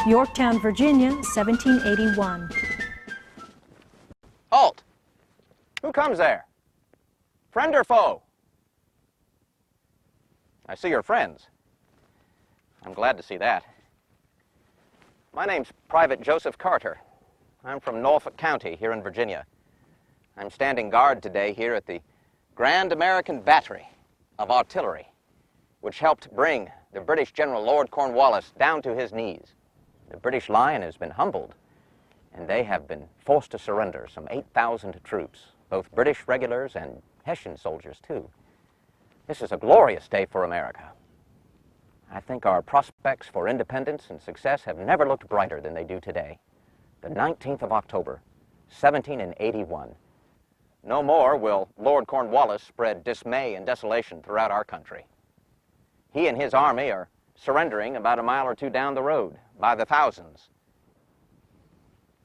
Yorktown, Virginia, 1781. Halt! Who comes there? Friend or foe? I see your friends. I'm glad to see that. My name's Private Joseph Carter. I'm from Norfolk County here in Virginia. I'm standing guard today here at the Grand American Battery of Artillery, which helped bring the British General Lord Cornwallis down to his knees. The British line has been humbled, and they have been forced to surrender some 8,000 troops, both British regulars and Hessian soldiers, too. This is a glorious day for America. I think our prospects for independence and success have never looked brighter than they do today. The 19th of October, 1781. No more will Lord Cornwallis spread dismay and desolation throughout our country. He and his army are surrendering about a mile or two down the road by the thousands.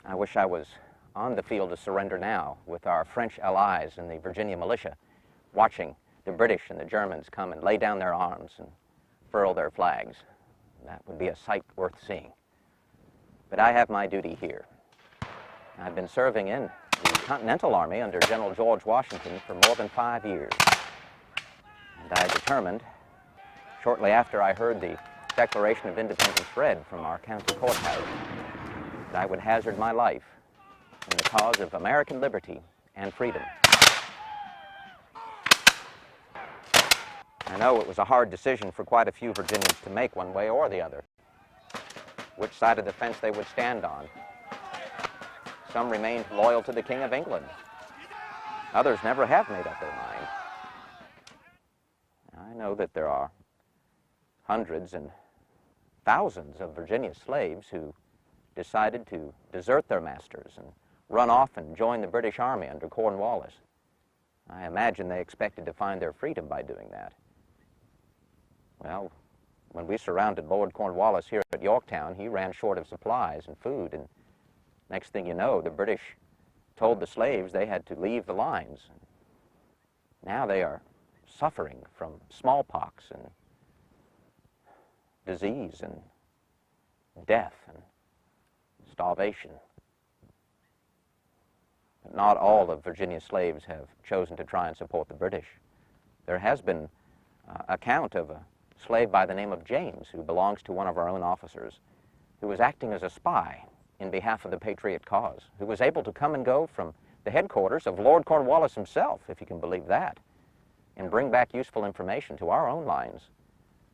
I wish I was on the field of surrender now with our French allies and the Virginia militia, watching the British and the Germans come and lay down their arms and furl their flags. That would be a sight worth seeing. But I have my duty here. I've been serving in the Continental Army under General George Washington for more than 5 years. And I determined, shortly after I heard the Declaration of Independence read from our county courthouse, that I would hazard my life in the cause of American liberty and freedom. I know it was a hard decision for quite a few Virginians to make one way or the other, which side of the fence they would stand on. Some remained loyal to the King of England. Others never have made up their mind. I know that there are hundreds and thousands of Virginia slaves who decided to desert their masters and run off and join the British Army under Cornwallis. I imagine they expected to find their freedom by doing that. Well, when we surrounded Lord Cornwallis here at Yorktown, he ran short of supplies and food, and next thing you know, the British told the slaves they had to leave the lines. Now they are suffering from smallpox and disease and death and starvation. But not all of Virginia's slaves have chosen to try and support the British. There has been account of a slave by the name of James, who belongs to one of our own officers, who was acting as a spy in behalf of the Patriot cause, who was able to come and go from the headquarters of Lord Cornwallis himself, if you can believe that, and bring back useful information to our own lines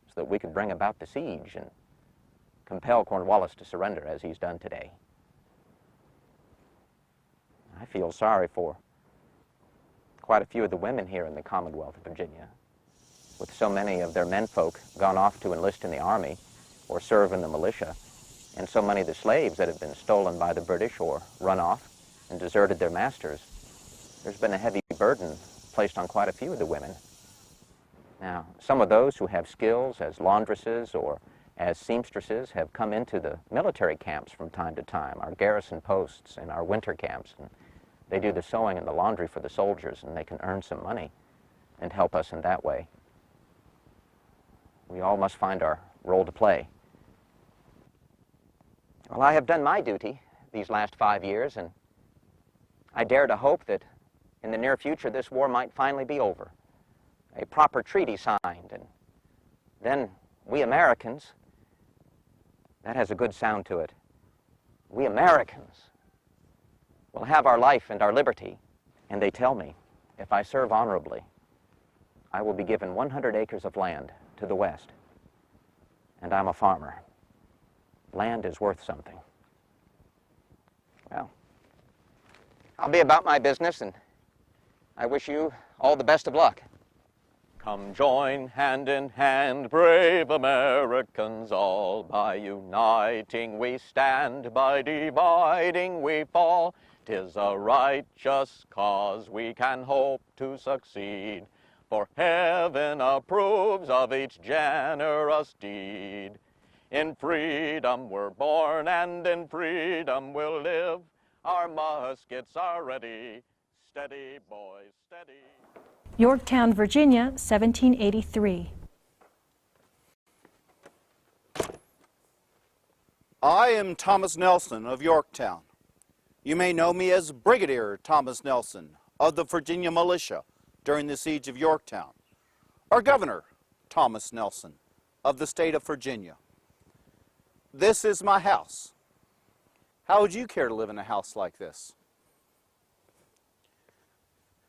so that we could bring about the siege and compel Cornwallis to surrender as he's done today. I feel sorry for quite a few of the women here in the Commonwealth of Virginia, with so many of their menfolk gone off to enlist in the army or serve in the militia, and so many of the slaves that have been stolen by the British or run off and deserted their masters. There's been a heavy burden placed on quite a few of the women. Now, some of those who have skills as laundresses or as seamstresses have come into the military camps from time to time, our garrison posts and our winter camps, and they do the sewing and the laundry for the soldiers, and they can earn some money and help us in that way. We all must find our role to play. Well, I have done my duty these last 5 years, and I dare to hope that in the near future this war might finally be over, a proper treaty signed, and then we Americans, that has a good sound to it, we Americans will have our life and our liberty. And they tell me, if I serve honorably, I will be given 100 acres of land to the west. And I'm a farmer. Land is worth something. Well, I'll be about my business, and I wish you all the best of luck. Come join hand in hand, brave Americans all. By uniting we stand, by dividing we fall. 'Tis a righteous cause, we can hope to succeed. For heaven approves of each generous deed. In freedom we're born, and in freedom we'll live. Our muskets are ready. Steady, boys, steady. Yorktown, Virginia, 1783. I am Thomas Nelson of Yorktown. You may know me as Brigadier Thomas Nelson of the Virginia Militia during the siege of Yorktown, or Governor Thomas Nelson of the state of Virginia. This is my house. How would you care to live in a house like this?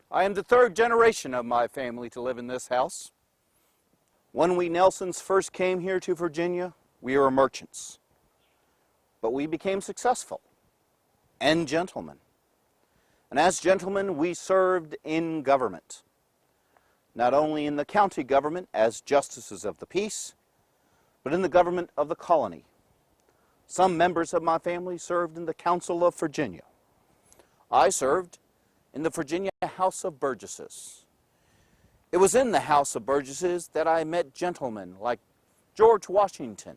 I am the third generation of my family to live in this house. When we Nelsons first came here to Virginia, we were merchants. But we became successful and gentlemen. And as gentlemen, we served in government. Not only in the county government as justices of the peace, but in the government of the colony. Some members of my family served in the Council of Virginia. I served in the Virginia House of Burgesses. It was in the House of Burgesses that I met gentlemen like George Washington,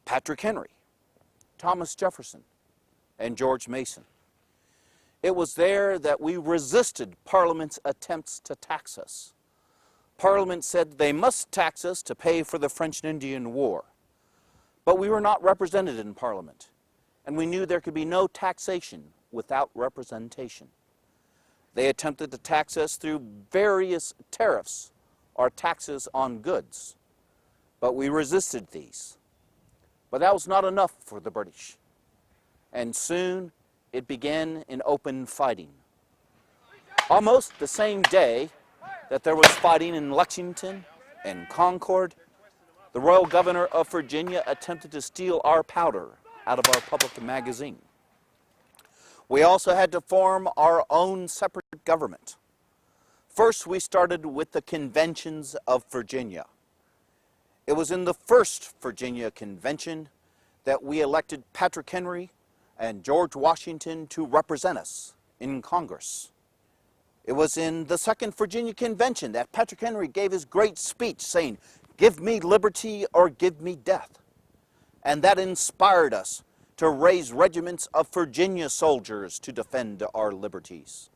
Patrick Henry, Thomas Jefferson, and George Mason. It was there that we resisted Parliament's attempts to tax us. Parliament said they must tax us to pay for the French and Indian War. But we were not represented in Parliament, and we knew there could be no taxation without representation. They attempted to tax us through various tariffs or taxes on goods, but we resisted these. But that was not enough for the British, and soon it began in open fighting. Almost the same day that there was fighting in Lexington and Concord, the Royal Governor of Virginia attempted to steal our powder out of our public magazine. We also had to form our own separate government. First, we started with the conventions of Virginia. It was in the first Virginia Convention that we elected Patrick Henry and George Washington to represent us in Congress. It was in the Second Virginia Convention that Patrick Henry gave his great speech saying, "Give me liberty or give me death." And that inspired us to raise regiments of Virginia soldiers to defend our liberties.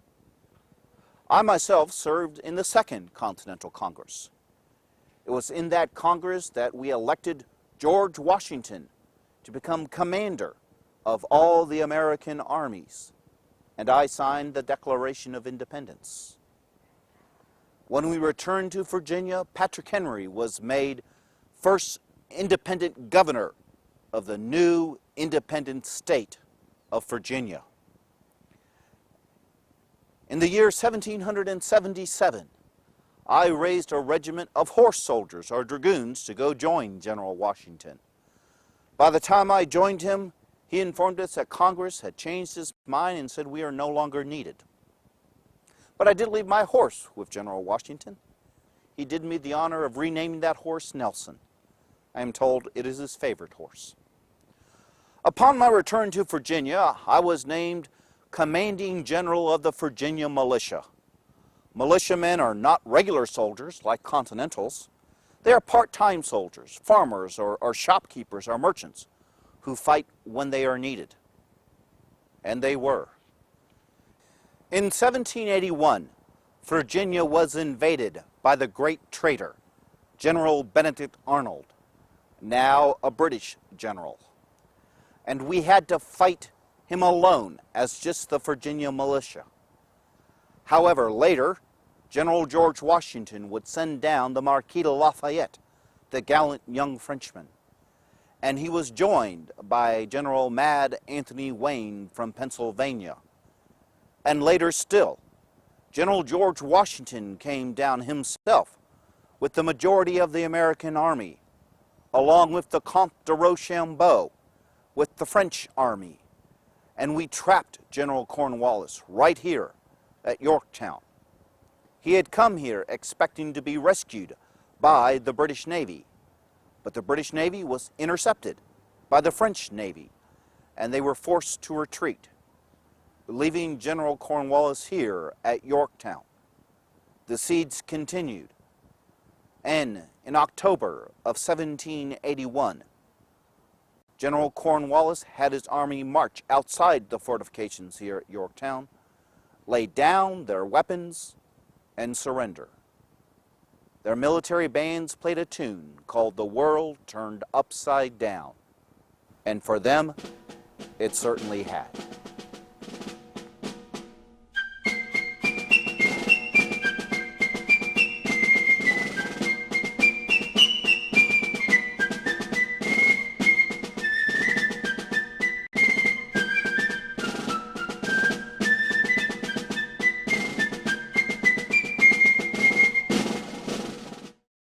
I myself served in the Second Continental Congress. It was in that Congress that we elected George Washington to become commander of all the American armies, and I signed the Declaration of Independence. When we returned to Virginia, Patrick Henry was made first independent governor of the new independent state of Virginia. In the year 1777, I raised a regiment of horse soldiers, or dragoons, to go join General Washington. By the time I joined him, he informed us that Congress had changed its mind and said we are no longer needed. But I did leave my horse with General Washington. He did me the honor of renaming that horse Nelson. I am told it is his favorite horse. Upon my return to Virginia, I was named Commanding General of the Virginia Militia. Militiamen are not regular soldiers like Continentals. They are part-time soldiers, farmers or shopkeepers or merchants who fight when they are needed. And they were. In 1781, Virginia was invaded by the great traitor, General Benedict Arnold, now a British general. And we had to fight him alone as just the Virginia militia. However, later, General George Washington would send down the Marquis de Lafayette, the gallant young Frenchman. And he was joined by General Mad Anthony Wayne from Pennsylvania. And later still, General George Washington came down himself with the majority of the American army, along with the Comte de Rochambeau, with the French army. And we trapped General Cornwallis right here at Yorktown. He had come here expecting to be rescued by the British Navy, but the British Navy was intercepted by the French Navy, and they were forced to retreat, leaving General Cornwallis here at Yorktown. The siege continued, and in October of 1781, General Cornwallis had his army march outside the fortifications here at Yorktown, lay down their weapons, and surrender. Their military bands played a tune called "The World Turned Upside Down," And for them, it certainly had.